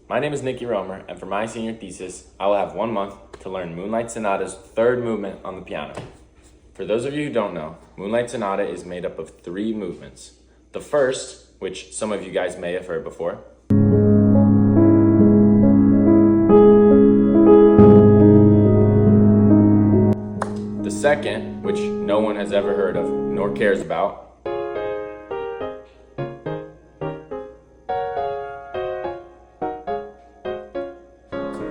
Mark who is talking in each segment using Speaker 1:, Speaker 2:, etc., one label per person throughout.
Speaker 1: My name is Nicky Romer, and for my senior thesis, I will have 1 month to learn Moonlight Sonata's third movement on the piano. For those of you who don't know, Moonlight Sonata is made up of 3 movements. The first, which some of you guys may have heard before, the second, which no one has ever heard of nor cares about,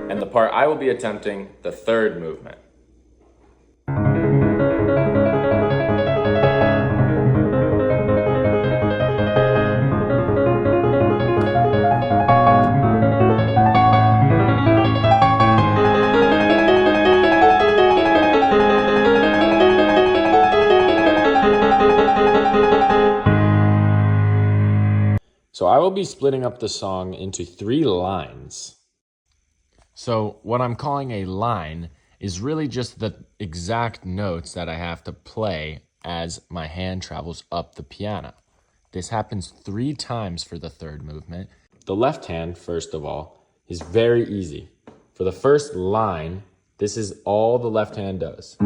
Speaker 1: and the part I will be attempting, the third movement. So I will be splitting up the song into 3 lines. So what I'm calling a line is really just the exact notes that I have to play as my hand travels up the piano. This happens 3 times for the third movement. The left hand, first of all, is very easy. For the first line, this is all the left hand does.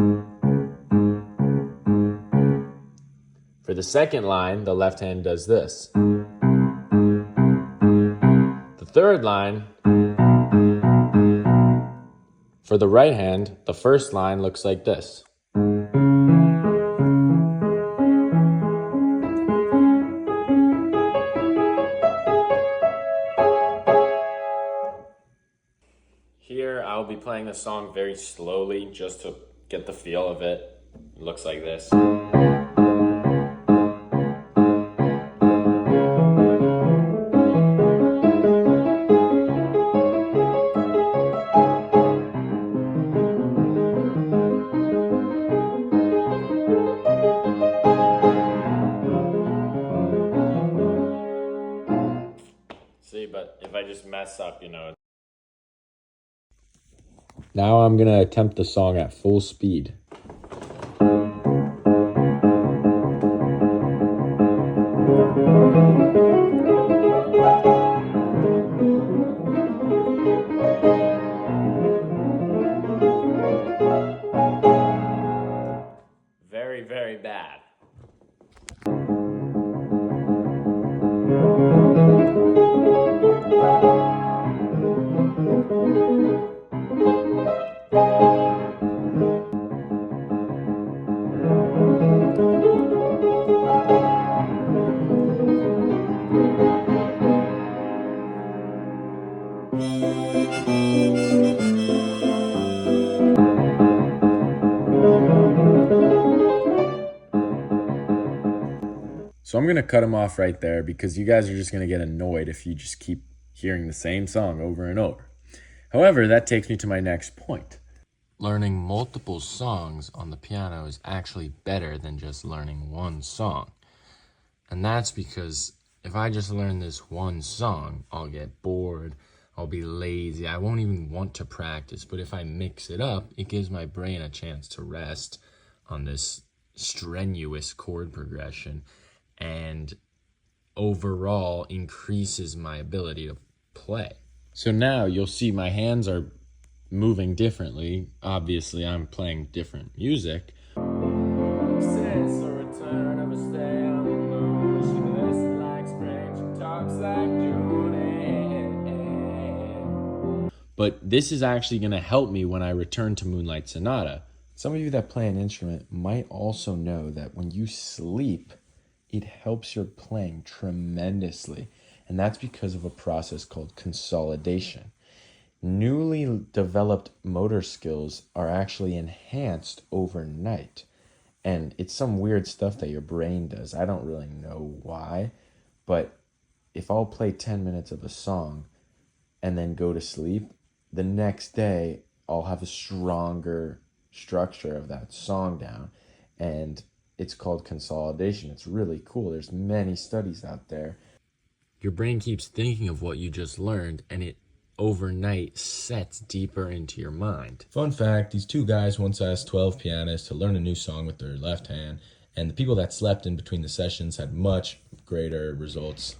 Speaker 1: For the second line, the left hand does this. The third line, for the right hand, the first line looks like this. Here, I'll be playing the song very slowly just to get the feel of it. It looks like this. See, but if I just mess up, Now I'm gonna attempt the song at full speed. Very, very bad. So I'm going to cut him off right there because you guys are just going to get annoyed if you just keep hearing the same song over and over. However, that takes me to my next point. Learning multiple songs on the piano is actually better than just learning one song. And that's because if I just learn this one song, I'll get bored, I'll be lazy, I won't even want to practice. But if I mix it up, it gives my brain a chance to rest on this strenuous chord progression and overall increases my ability to play. So now you'll see my hands are moving differently. Obviously, I'm playing different music. But this is actually going to help me when I return to Moonlight Sonata. Some of you that play an instrument might also know that when you sleep, it helps your playing tremendously. And that's because of a process called consolidation. Newly developed motor skills are actually enhanced overnight. And it's some weird stuff that your brain does. I don't really know why. But if I'll play 10 minutes of a song and then go to sleep, the next day I'll have a stronger structure of that song down. And it's called consolidation. It's really cool. There's many studies out there. Your brain keeps thinking of what you just learned, and it overnight sets deeper into your mind.
Speaker 2: Fun fact, these 2 guys once asked 12 pianists to learn a new song with their left hand, and the people that slept in between the sessions had much greater results.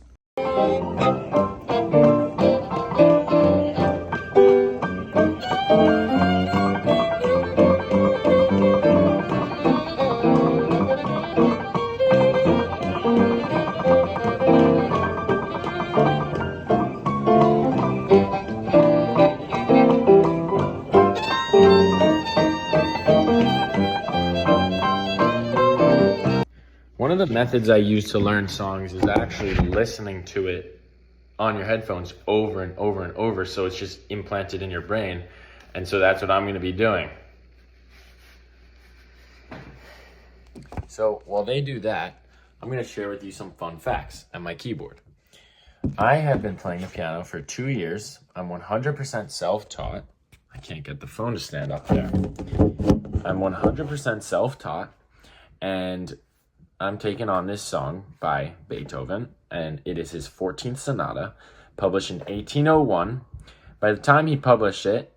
Speaker 1: methods I use to learn songs is actually listening to it on your headphones over and over and over, so it's just implanted in your brain. And so that's what I'm going to be doing. So while they do that, I'm going to share with you some fun facts on my keyboard. I have been playing the piano for 2 years. I'm 100% self-taught. I can't get the phone to stand up there. I'm 100% self-taught, and I'm taking on this song by Beethoven, and it is his 14th sonata, published in 1801. By the time he published it,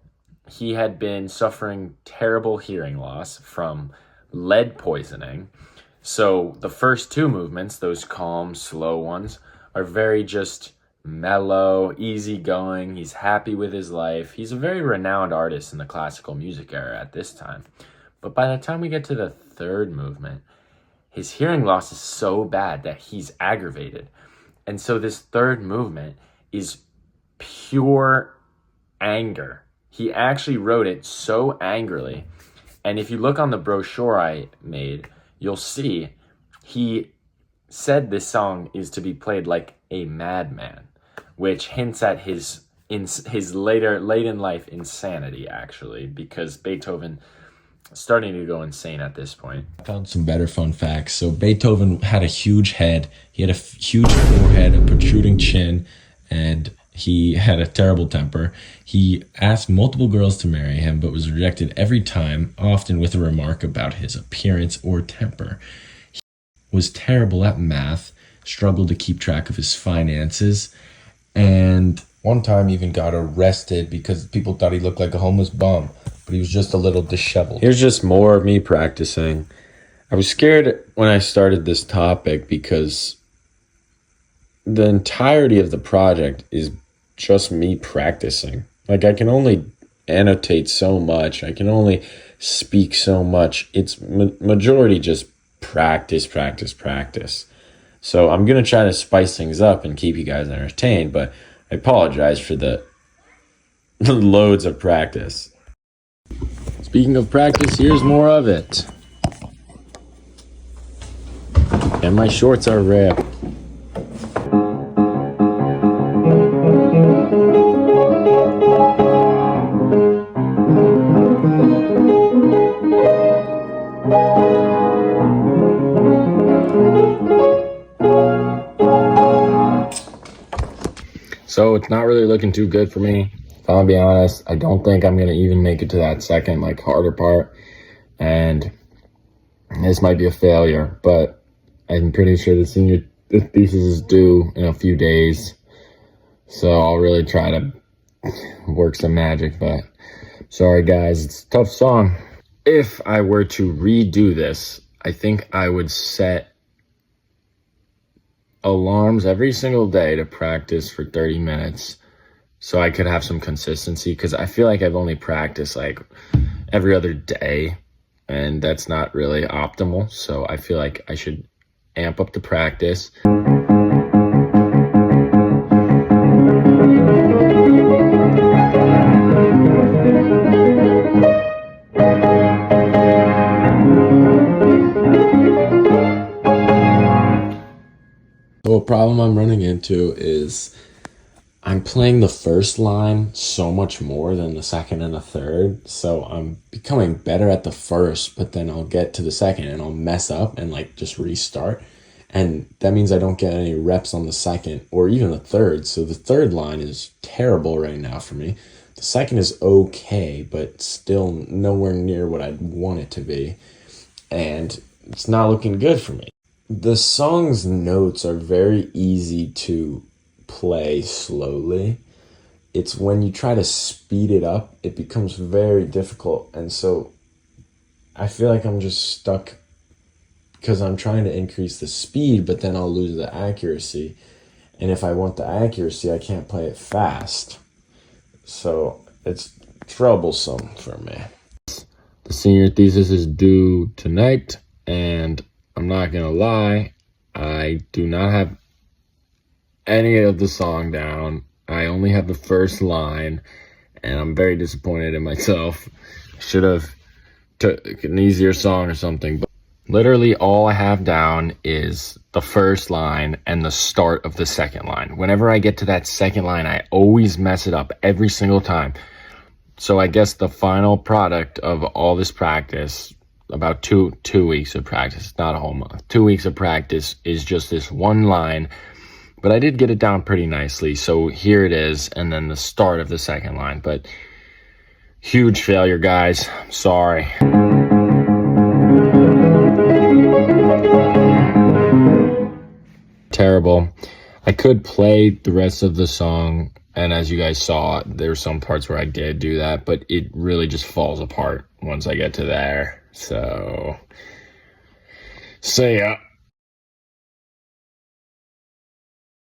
Speaker 1: he had been suffering terrible hearing loss from lead poisoning. So the first two movements, those calm, slow ones, are very just mellow, easygoing. He's happy with his life. He's a very renowned artist in the classical music era at this time. But by the time we get to the third movement, his hearing loss is so bad that he's aggravated. And so this third movement is pure anger. He actually wrote it so angrily. And if you look on the brochure I made, you'll see he said this song is to be played like a madman, which hints at his late in life insanity, actually, because Beethoven starting to go insane at this point.
Speaker 2: I found some better fun facts. So Beethoven had a huge head. He had a huge forehead, a protruding chin, and he had a terrible temper. He asked multiple girls to marry him, but was rejected every time, often with a remark about his appearance or temper. He was terrible at math, struggled to keep track of his finances, and one time even got arrested because people thought he looked like a homeless bum, but he was just a little disheveled.
Speaker 1: Here's just more of me practicing. I was scared when I started this topic because the entirety of the project is just me practicing. Like, I can only annotate so much. I can only speak so much. It's majority just practice. So I'm going to try to spice things up and keep you guys entertained, but I apologize for the loads of practice. Speaking of practice, here's more of it. And my shorts are ripped. So it's not really looking too good for me. If I'll be honest, I don't think I'm going to even make it to that second, harder part. And this might be a failure, but I'm pretty sure the thesis is due in a few days. So I'll really try to work some magic, but sorry guys, it's a tough song. If I were to redo this, I think I would set alarms every single day to practice for 30 minutes so I could have some consistency, because I feel like I've only practiced every other day, and that's not really optimal. So I feel like I should amp up the practice. So a problem I'm running into is I'm playing the first line so much more than the second and the third. So I'm becoming better at the first, but then I'll get to the second and I'll mess up and just restart. And that means I don't get any reps on the second or even the third. So the third line is terrible right now for me. The second is okay, but still nowhere near what I'd want it to be. And it's not looking good for me. The song's notes are very easy to play slowly. It's when you try to speed it up, it becomes very difficult. And so I feel like I'm just stuck because I'm trying to increase the speed, but then I'll lose the accuracy. And if I want the accuracy, I can't play it fast. So it's troublesome for me. The senior thesis is due tonight, and I'm not gonna lie, I do not have any of the song down. I only have the first line, and I'm very disappointed in myself. I should have took an easier song or something, but Literally all I have down is the first line and the start of the second line. Whenever I get to that second line, I always mess it up every single time. So I guess the final product of all this practice, about two weeks of practice, not a whole month, 2 weeks of practice, is just this one line. But I did get it down pretty nicely. So here it is, and then the start of the second line. But huge failure, guys. I'm sorry. Terrible. I could play the rest of the song, and as you guys saw, there's some parts where I did do that, but it really just falls apart once I get to there. So, see ya.